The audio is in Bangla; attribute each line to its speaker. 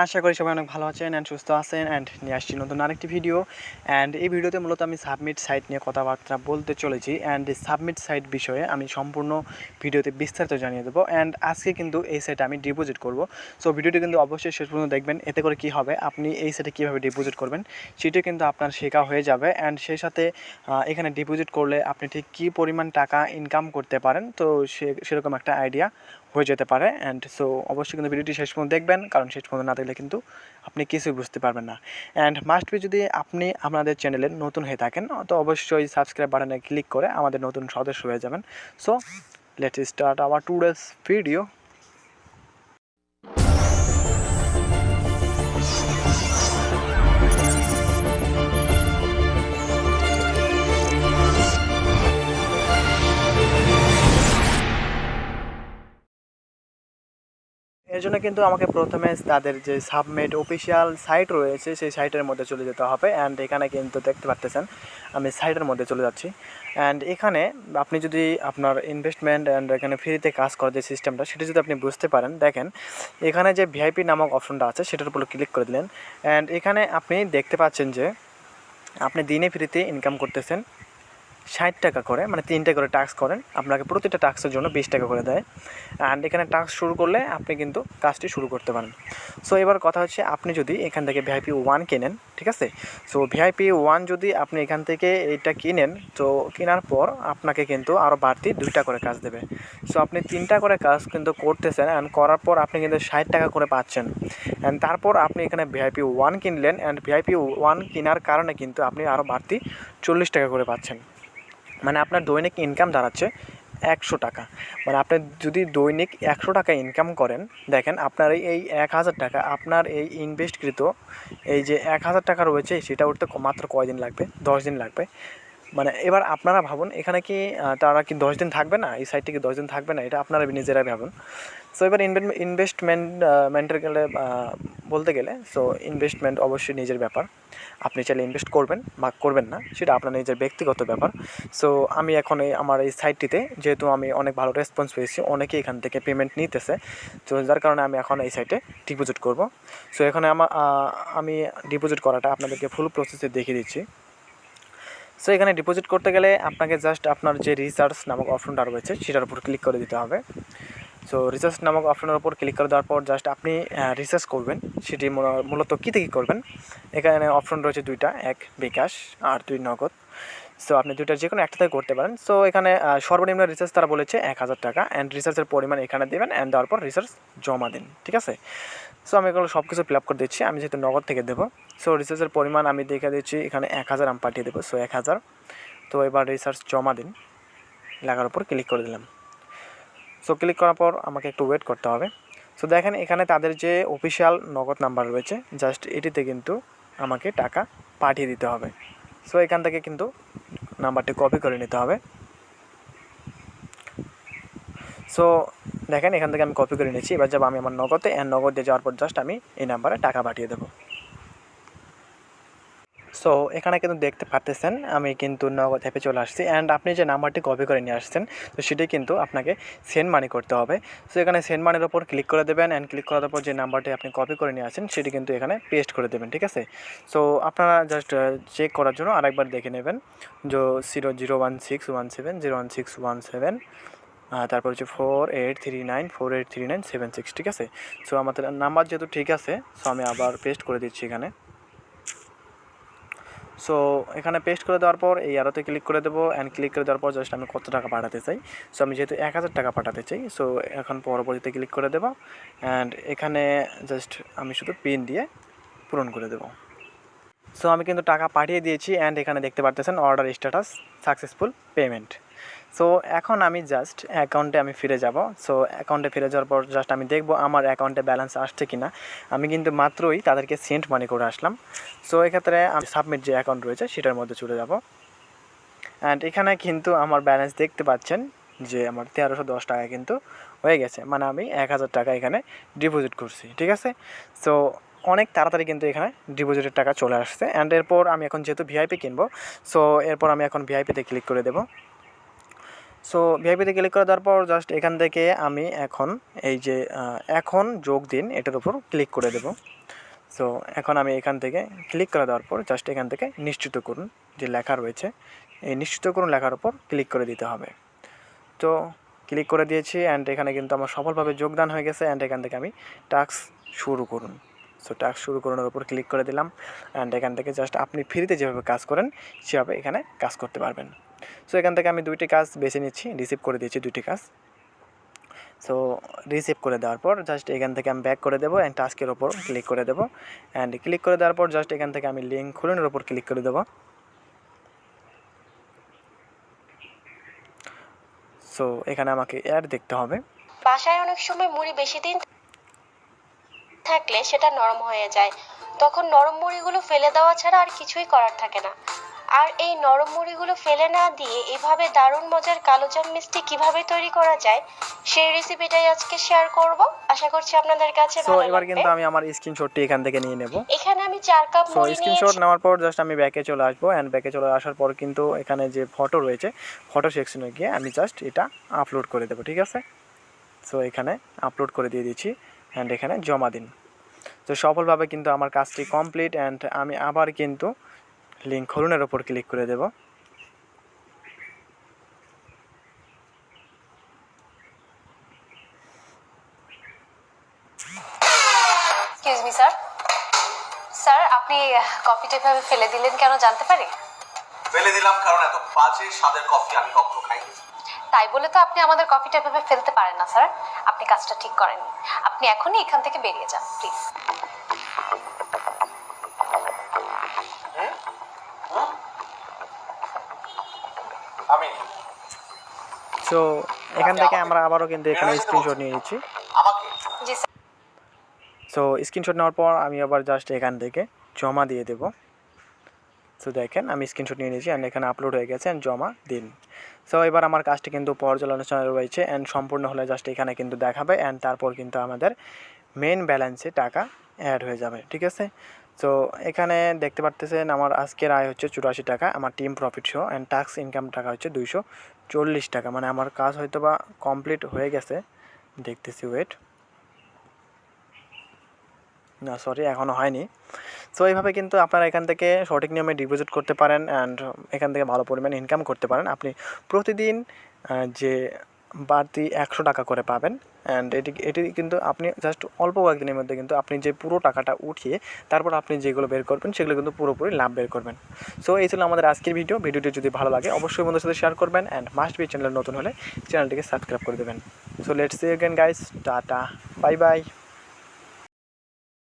Speaker 1: আশা করি সবাই অনেক ভালো আছেন অ্যান্ড সুস্থ আছেন অ্যান্ড নিয়ে আসছি নতুন আরেকটি ভিডিও। অ্যান্ড এই ভিডিওতে মূলত আমি সাবমিট সাইট নিয়ে কথাবার্তা বলতে চলেছি। অ্যান্ড এই সাবমিট সাইট বিষয়ে আমি সম্পূর্ণ ভিডিওতে বিস্তারিত জানিয়ে দেবো। অ্যান্ড আজকে কিন্তু এই সাইটে আমি ডিপোজিট করব। সো ভিডিওটি কিন্তু অবশ্যই শেষ পর্যন্ত দেখবেন। এতে করে কী হবে, আপনি এই সাইটে কীভাবে ডিপোজিট করবেন সেটা কিন্তু আপনার শেখা হয়ে যাবে। অ্যান্ড সেই সাথে এখানে ডিপোজিট করলে আপনি ঠিক কী পরিমাণ টাকা ইনকাম করতে পারেন, তো সেরকম একটা আইডিয়া হয়ে যেতে পারে। অ্যান্ড সো অবশ্যই কিন্তু ভিডিওটি শেষ পর্যন্ত দেখবেন, কারণ শেষ পর্যন্ত না দেখলে কিন্তু আপনি কিছুই বুঝতে পারবেন না। অ্যান্ড মাস্ট বি, যদি আপনি আমাদের চ্যানেলে নতুন হয়ে থাকেন তো অবশ্যই সাবস্ক্রাইব বাটনে ক্লিক করে আমাদের নতুন সদস্য হয়ে যাবেন। So let's start our today's video. এর জন্য কিন্তু আমাকে প্রথমে তাদের যে সাবমিট অফিসিয়াল সাইট রয়েছে সেই সাইটের মধ্যে চলে যেতে হবে। অ্যান্ড এখানে কিন্তু দেখতে পাচ্ছেন আমি সাইটের মধ্যে চলে যাচ্ছি। অ্যান্ড এখানে আপনি যদি আপনার ইনভেস্টমেন্ট অ্যান্ড এখানে ফ্রিতে কাজ করার যে সিস্টেমটা সেটা যদি আপনি বুঝতে পারেন, দেখেন এখানে যে ভিআইপি নামক অপশনটা আছে সেটার উপর ক্লিক করে দিলেন। অ্যান্ড এখানে আপনি দেখতে পাচ্ছেন যে আপনি দিনে ফ্রিতে ইনকাম করতেছেন 60 টাকা করে, মানে 3টা করে টাস্ক করেন, আপনাকে প্রতিটা টাস্কের জন্য 20 টাকা করে দেয়। অ্যান্ড এখানে টাস্ক শুরু করলে আপনি কিন্তু কাজটি শুরু করতে পারেন। সো এবার কথা হচ্ছে, আপনি যদি এখান থেকে ভিআইপি 1 কেনেন, ঠিক আছে, সো ভিআইপি 1 যদি আপনি এখান থেকে এটা কিনেন, তো কেনার পর আপনাকে কিন্তু আরও বাড়তি 2টা করে কাজ দেবে। সো আপনি 3টা করে কাজ কিন্তু করতেছেন, অ্যান্ড করার পর আপনি কিন্তু 60 টাকা করে পাচ্ছেন। অ্যান্ড তারপর আপনি এখানে ভিআইপি 1 কিনলেন, অ্যান্ড ভিআইপি 1 কেনার কারণে কিন্তু আপনি আরও বাড়তি 40 টাকা করে পাচ্ছেন। মানে আপনার দৈনিক ইনকাম দাঁড়াচ্ছে 100 টাকা। মানে আপনি যদি দৈনিক 100 টাকা ইনকাম করেন, দেখেন আপনার এই 1000 টাকা, আপনার এই ইনভেস্টকৃত এই যে 1000 টাকা রয়েছে সেটা উঠতে মাত্র কয়দিন লাগবে? 10 দিন লাগবে। মানে এবার আপনারা ভাবুন, এখানে কি তারা কি 10 দিন থাকবে না? এই সাইটে কি 10 দিন থাকবে না? এটা আপনারা নিজেরাই ভাবুন। সো এবার ইনভেস্টমেন্টের গেলে বলতে গেলে, সো ইনভেস্টমেন্ট অবশ্যই নিজের ব্যাপার। আপনি চাইলে ইনভেস্ট করবেন বা করবেন না, সেটা আপনার নিজের ব্যক্তিগত ব্যাপার। সো আমি এখন আমার এই সাইটটিতে যেহেতু আমি অনেক ভালো রেসপন্স পেয়েছি, অনেকেই এখান থেকে পেমেন্ট নিতেছে, তো যার কারণে আমি এখন এই সাইটে ডিপোজিট করব। সো এখানে আমি ডিপোজিট করাটা আপনাদেরকে ফুল প্রসেসে দেখিয়ে দিচ্ছি। সো এখানে ডিপোজিট করতে গেলে আপনাকে জাস্ট আপনার যে রিসার্চ নামক অপশনটা রয়েছে সেটার উপর ক্লিক করে দিতে হবে। সো রিসার্চ নামক অপশনের উপর ক্লিক করে দেওয়ার পর জাস্ট আপনি রিসার্চ করবেন। সেটি মূলত কী থেকে করবেন, এখানে অপশন রয়েছে 2টা, এক বিকাশ আর 2 নগদ। সো আপনি 2টার যে কোনো একটা থেকে করতে পারেন। সো এখানে সর্বনিম্ন রিসার্চ তারা বলেছে 1000 টাকা, অ্যান্ড রিসার্চের পরিমাণ এখানে দেবেন, অ্যান্ড দেওয়ার পর রিসার্চ জমা দিন, ঠিক আছে। সো আমি এগুলো সব কিছু ফিল আপ করে দিচ্ছি, আমি যেহেতু নগদ থেকে দেবো। সো রিসার্চের পরিমাণ আমি দেখে দিচ্ছি এখানে 1000 আমি পাঠিয়ে দেবো। সো 1000। তো এবার রিসার্চ জমা দিন লেখার উপর ক্লিক করে দিলাম। সো ক্লিক করার পর আমাকে একটু ওয়েট করতে হবে। সো দেখেন এখানে তাদের যে অফিসিয়াল নগদ নাম্বার রয়েছে, জাস্ট এটিতে কিন্তু আমাকে টাকা পাঠিয়ে দিতে হবে। সো এখান থেকে কিন্তু নাম্বারটি কপি করে নিতে হবে। সো দেখেন এখান থেকে আমি কপি করে নিচ্ছি। এবার যাবো আমি আমার নগদে, নগদে যাওয়ার পর জাস্ট আমি এই নাম্বারে টাকা পাঠিয়ে দেবো। সো এখানে কিন্তু দেখতে পারতেছেন আমি কিন্তু নগদ অ্যাপে চলে আসছি, অ্যান্ড আপনি যে নাম্বারটি কপি করে নিয়ে আসছেন তো সেটি কিন্তু আপনাকে সেন্ড মানি করতে হবে। সো এখানে সেন্ড মানির ওপর ক্লিক করে দেবেন, অ্যান্ড ক্লিক করার পর যে নাম্বারটি আপনি কপি করে নিয়ে আসছেন সেটি কিন্তু এখানে পেস্ট করে দেবেন, ঠিক আছে। সো আপনারা জাস্ট চেক করার জন্য আরেকবার দেখে নেবেন যে 00161701617, তারপর হচ্ছে 4839483976, ঠিক আছে। সো আমাদের নাম্বার যেহেতু ঠিক আছে, সো আমি আবার পেস্ট করে দিচ্ছি এখানে। সো এখানে পেস্ট করে দেওয়ার পর এই আরোতে ক্লিক করে দেবো, অ্যান্ড ক্লিক করে দেওয়ার পর জাস্ট আমি কত টাকা পাঠাতে চাই। সো আমি যেহেতু 1000 টাকা পাঠাতে চাই, সো এখন পরবর্তীতে ক্লিক করে দেবো, অ্যান্ড এখানে জাস্ট আমি শুধু পিন দিয়ে পূরণ করে দেবো। সো আমি কিন্তু টাকা পাঠিয়ে দিয়েছি, অ্যান্ড এখানে দেখতে পারতেছেন order status successful payment. So এখন আমি জাস্ট অ্যাকাউন্টে আমি ফিরে যাব। সো অ্যাকাউন্টে ফিরে যাওয়ার পর জাস্ট আমি দেখব আমার অ্যাকাউন্টে ব্যালেন্স আসছে কি না। আমি কিন্তু মাত্রই তাদেরকে সেন্ড মানি করে আসলাম। সো এক্ষেত্রে আমি সাবমিট যে অ্যাকাউন্ট রয়েছে সেটার মধ্যে চলে যাব, অ্যান্ড এখানে কিন্তু আমার ব্যালেন্স দেখতে পাচ্ছেন যে আমার 1310 টাকা কিন্তু হয়ে গেছে। মানে আমি 1000 টাকা এখানে ডিপোজিট করছি, ঠিক আছে। সো অনেক তাড়াতাড়ি কিন্তু এখানে ডিপোজিটের টাকা চলে আসছে। অ্যান্ড এরপর আমি এখন যেহেতু ভিআইপি কিনবো, সো এরপর আমি এখন ভিআইপিতে ক্লিক করে দেবো। সো ভিআইপিতে ক্লিক করে দেওয়ার পর জাস্ট এখান থেকে আমি এখন এই যে এখন যোগ দিন এটার উপর ক্লিক করে দেব। সো এখন আমি এখান থেকে ক্লিক করে দেওয়ার পর জাস্ট এখান থেকে নিশ্চিত করুন যে লেখা রয়েছে, এই নিশ্চিত করুন লেখার উপর ক্লিক করে দিতে হবে। তো ক্লিক করে দিয়েছি অ্যান্ড এখানে কিন্তু আমার সফলভাবে যোগদান হয়ে গেছে। অ্যান্ড এখান থেকে আমি টাস্ক শুরু করুন, সো টাস্ক শুরু করুনের উপর ক্লিক করে দিলাম। অ্যান্ড এখান থেকে জাস্ট আপনি ফ্রিতে যেভাবে কাজ করেন সেভাবে এখানে কাজ করতে পারবেন। সো এখান থেকে আমি 2টি কাজ বেছে নিচ্ছি, রিসিভ করে দিয়েছি 2টি কাজ। সো রিসিভ করে দেওয়ার পর জাস্ট এখান থেকে আমি ব্যাক করে দেবো অ্যান্ড টাস্কের ওপর ক্লিক করে দেবো। অ্যান্ড ক্লিক করে দেওয়ার পর জাস্ট এখান থেকে আমি লিঙ্ক খুলনের ওপর ক্লিক করে দেবো। সো এখানে আমাকে অ্যাড দেখতে হবে।
Speaker 2: বাসায় অনেক সময় মুড়ি বেশি দিন থাকলে সেটা নরম হয়ে যায়, তখন নরম মুড়িগুলো ফেলে দেওয়া ছাড়া আর কিছুই করার থাকে না। আর এই নরম মুড়িগুলো ফেলে না দিয়ে এভাবে দারুণ মজার কালোজাম মিষ্টি কিভাবে তৈরি করা যায় সেই রেসিপিটাই আজকে শেয়ার করব। আশা করছি আপনাদের কাছে
Speaker 1: সো
Speaker 2: ভালো
Speaker 1: এবার
Speaker 2: লাগবে।
Speaker 1: কিন্তু আমি আমার স্ক্রিনশটটি এখান থেকে নিয়ে নেব।
Speaker 2: এখানে আমি 4 কাপ
Speaker 1: সো
Speaker 2: মুড়ি
Speaker 1: স্ক্রিনশট
Speaker 2: নিয়েছি।
Speaker 1: নেওয়ার পর জাস্ট আমি ব্যাকে চলে আসবো অ্যান্ড ব্যাকে চলে আসার পর কিন্তু এখানে যে ফটো রয়েছে ফটো সেকশনে গিয়ে আমি জাস্ট এটা আপলোড করে দেবো, ঠিক আছে। সো এখানে আপলোড করে দিয়ে দিচ্ছি অ্যান্ড এখানে জমা দিন। তো সফলভাবে কিন্তু আমার কাজটি কমপ্লিট অ্যান্ড আমি আবার কিন্তু লিঙ্ক খুলনের ওপর ক্লিক করে দেব।
Speaker 2: এক্সকিউজ মি স্যার, স্যার আপনি কফিটা এভাবে ফেলে দিলেন কেন জানতে পারি?
Speaker 3: ফেলে দিলাম কারণ এত বাজে স্বাদের কফি আমি কখনো খাইনি।
Speaker 2: তাই বলে তো আপনি আমাদের কফিটা এভাবে ফেলতে পারেন না স্যার, আপনি কাজটা ঠিক করেননি। আপনি এখনই এখান থেকে বেরিয়ে যান প্লিজ।
Speaker 3: আমি
Speaker 1: সো এখান থেকে আমরা আবারও কিন্তু এখানে স্ক্রিনশট নিয়ে নিচ্ছি।
Speaker 3: আমাকে
Speaker 2: জি স্যার।
Speaker 1: সো স্ক্রিনশট নেওয়ার পর আমি আবার জাস্ট এখান থেকে জমা দিয়ে দেব। সো দেখেন আমি স্ক্রিনশট নিয়ে নিয়েছি অ্যান্ড এখানে আপলোড হয়ে গেছে অ্যান্ড জমা দিন। সো এবার আমার কাজটি কিন্তু পর্যালোচনায় রয়েছে অ্যান্ড সম্পূর্ণ হলে জাস্ট এখানে কিন্তু দেখাবে অ্যান্ড তারপর কিন্তু আমাদের মেন ব্যালেন্সে টাকা অ্যাড হয়ে যাবে, ঠিক আছে। সো এখানে দেখতে পারতেছেন আমার আজকের আয় হচ্ছে 84 টাকা, আমার টিম প্রফিট সহ অ্যান্ড টাস্ক ইনকাম টাকা হচ্ছে 240 টাকা। মানে আমার কাজ হয়তো বা কমপ্লিট হয়ে গেছে, দেখতেছি ওয়েট, না সরি এখনও হয়নি। সো এইভাবে কিন্তু আপনারা এখান থেকে সঠিক নিয়মে ডিপোজিট করতে পারেন অ্যান্ড এখান থেকে ভালো পরিমাণ ইনকাম করতে পারেন। আপনি প্রতিদিন যে বাড়তি 100 টাকা করে পাবেন অ্যান্ড এটি কিন্তু আপনি জাস্ট অল্প কয়েকদিনের মধ্যে কিন্তু আপনি যে পুরো টাকাটা উঠিয়ে তারপর আপনি যেগুলো বের করবেন সেগুলো কিন্তু পুরোপুরি লাভ বের করবেন। সো এই ছিল আমাদের আজকের ভিডিওটি যদি ভালো লাগে অবশ্যই বন্ধুদের সাথে শেয়ার করবেন অ্যান্ড মাস্ট বি চ্যানেল নতুন হলে চ্যানেলটিকে সাবস্ক্রাইব করে দেবেন। So let's see you again guys, tata, bye by.